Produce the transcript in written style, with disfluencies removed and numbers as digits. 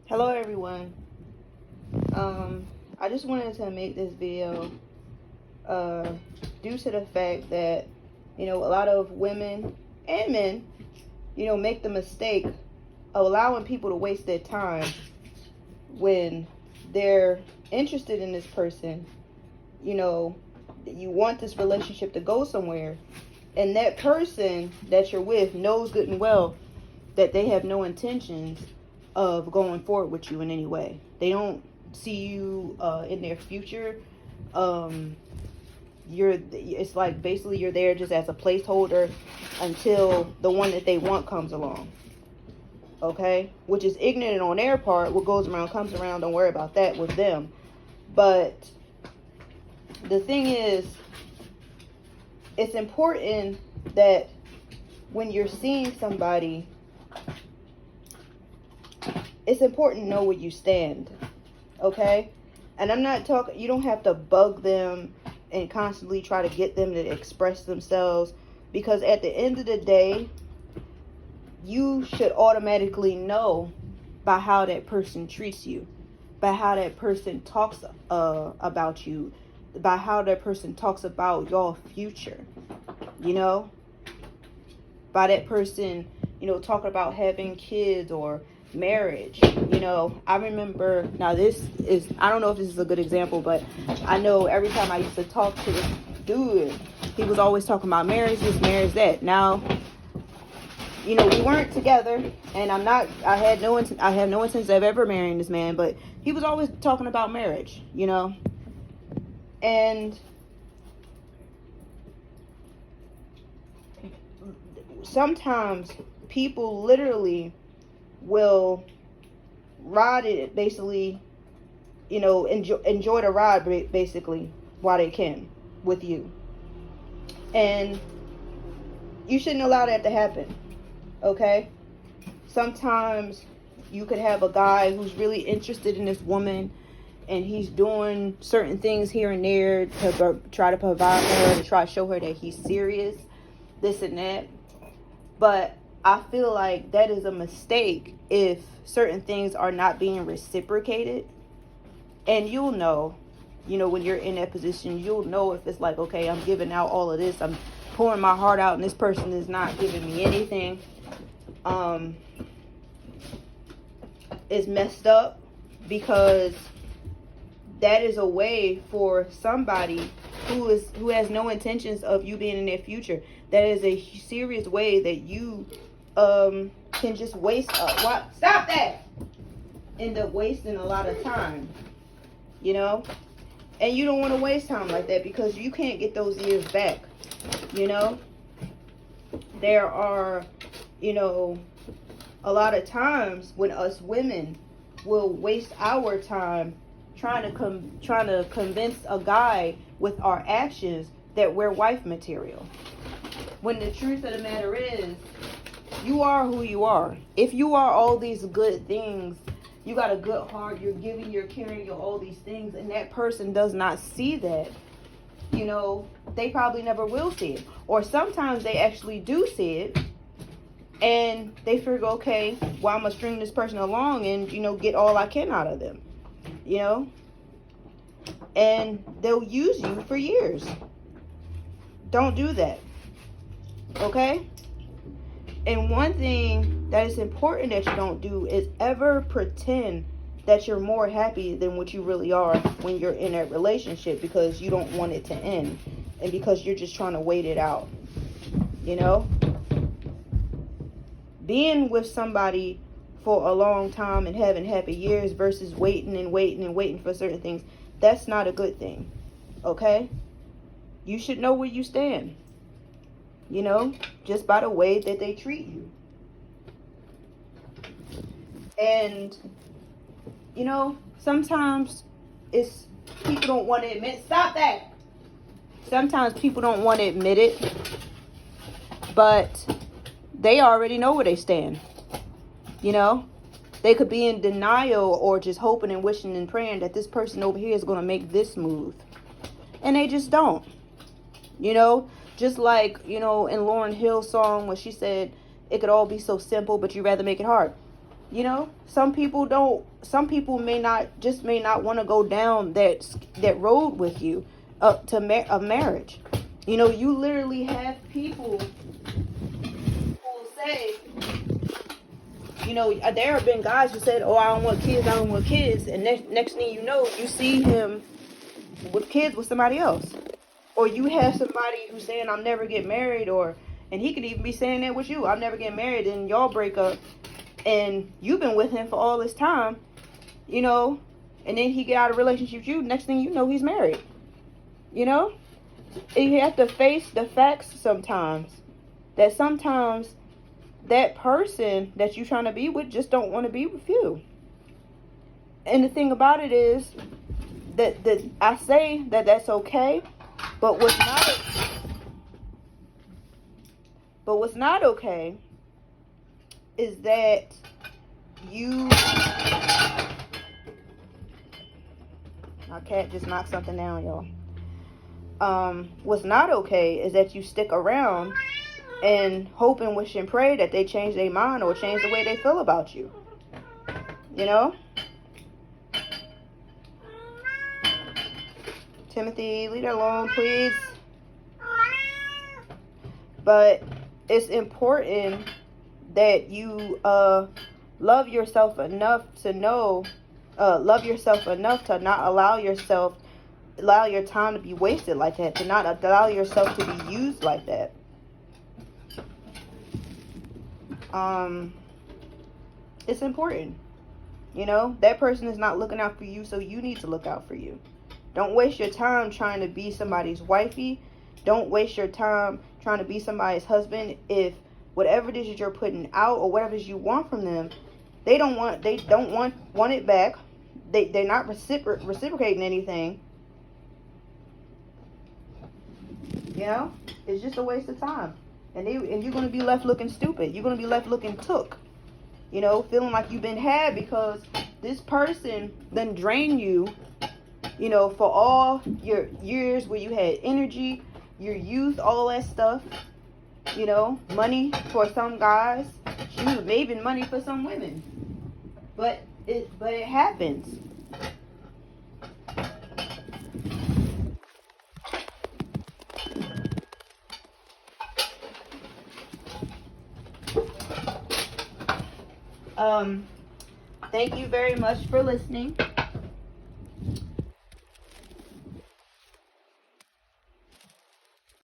Hello everyone. I just wanted to make this video uh, due to the fact that, a lot of women and men, make the mistake of allowing people to waste their time when they're interested in this person. You want this relationship to go somewhere, and that person that you're with knows good and well that they have no intentions of going forward with you in any way. They don't see you in their future. It's like basically you're there just as a placeholder until the one that they want comes along. Okay, which is ignorant on their part. What goes around comes around. Don't worry about that with them. But the thing is, it's important that when you're seeing somebody, it's important to know where you stand. Okay? And I'm not talking, you don't have to bug them and constantly try to get them to express themselves, because at the end of the day, you should automatically know by how that person treats you, by how that person talks about you, by how that person talks about your future, by that person, talking about having kids or marriage. I remember, now I don't know if this is a good example, but I know every time I used to talk to this dude, he was always talking about marriage this, marriage that. Now, we weren't together, and I have no intention of ever marrying this man, but he was always talking about marriage, and sometimes people literally will ride it, basically, enjoy the ride basically while they can with you. And you shouldn't allow that to happen. Okay? Sometimes you could have a guy who's really interested in this woman, and he's doing certain things here and there to try to provide for her, to try to show her that he's serious, this and that. But I feel like that is a mistake if certain things are not being reciprocated. And you'll know, when you're in that position, you'll know if it's like, okay, I'm giving out all of this, I'm pouring my heart out, and this person is not giving me anything. It's messed up, because that is a way for somebody who has no intentions of you being in their future. That is a serious way that you can just waste stop that, end up wasting a lot of time, and you don't want to waste time like that, because you can't get those years back. There are a lot of times when us women will waste our time trying to convince a guy with our actions that we're wife material, when the truth of the matter is, you are who you are. If you are all these good things, you got a good heart, you're giving, you're caring, you're all these things, and that person does not see that, they probably never will see it. Or sometimes they actually do see it, and they figure, okay, well, I'm going to string this person along and, get all I can out of them, and they'll use you for years. Don't do that. Okay? And one thing that is important that you don't do is ever pretend that you're more happy than what you really are when you're in that relationship, because you don't want it to end, and because you're just trying to wait it out. Being with somebody for a long time and having happy years versus waiting and waiting and waiting for certain things, that's not a good thing. Okay? You should know where you stand. Just by the way that they treat you. And, sometimes it's people don't want to admit, stop that. Sometimes people don't want to admit it, but they already know where they stand. They could be in denial or just hoping and wishing and praying that this person over here is going to make this move. And they just don't. Just like, in Lauryn Hill's song when she said, it could all be so simple, but you'd rather make it hard. You know, some people don't. Some people may not want to go down that road with you up to a marriage. You know, you literally have people who will say, you know, there have been guys who said, "Oh, I don't want kids. I don't want kids," and next thing you know, you see him with kids with somebody else, or you have somebody who's saying, "I'm never get married," and he could even be saying that with you, "I'm never get married," and y'all break up, and you've been with him for all this time, you know, and then he get out of relationship with you. Next thing you know, he's married. You know, and you have to face the facts sometimes. Sometimes that person that you're trying to be with just don't want to be with you. And the thing about it is that I say that that's okay, but what's not okay is that my cat just knocked something down, y'all. What's not okay is that you stick around and hope and wish and pray that they change their mind or change the way they feel about you. You know? Timothy, leave it alone, please. But it's important that you love yourself enough to not allow your time to be wasted like that, to not allow yourself to be used like that. It's important. You know, that person is not looking out for you, so you need to look out for you. Don't waste your time trying to be somebody's wifey. Don't waste your time trying to be somebody's husband if whatever it is that you're putting out or whatever it is you want from them, they don't want it back. They're not reciprocating anything. You know, it's just a waste of time, and you're gonna be left looking stupid. You're gonna be left looking took. You know, feeling like you've been had because this person then drained you. You know, for all your years where you had energy, your youth, all that stuff. You know, money for some guys, shoot, maybe money for some women. But it happens. Thank you very much for listening.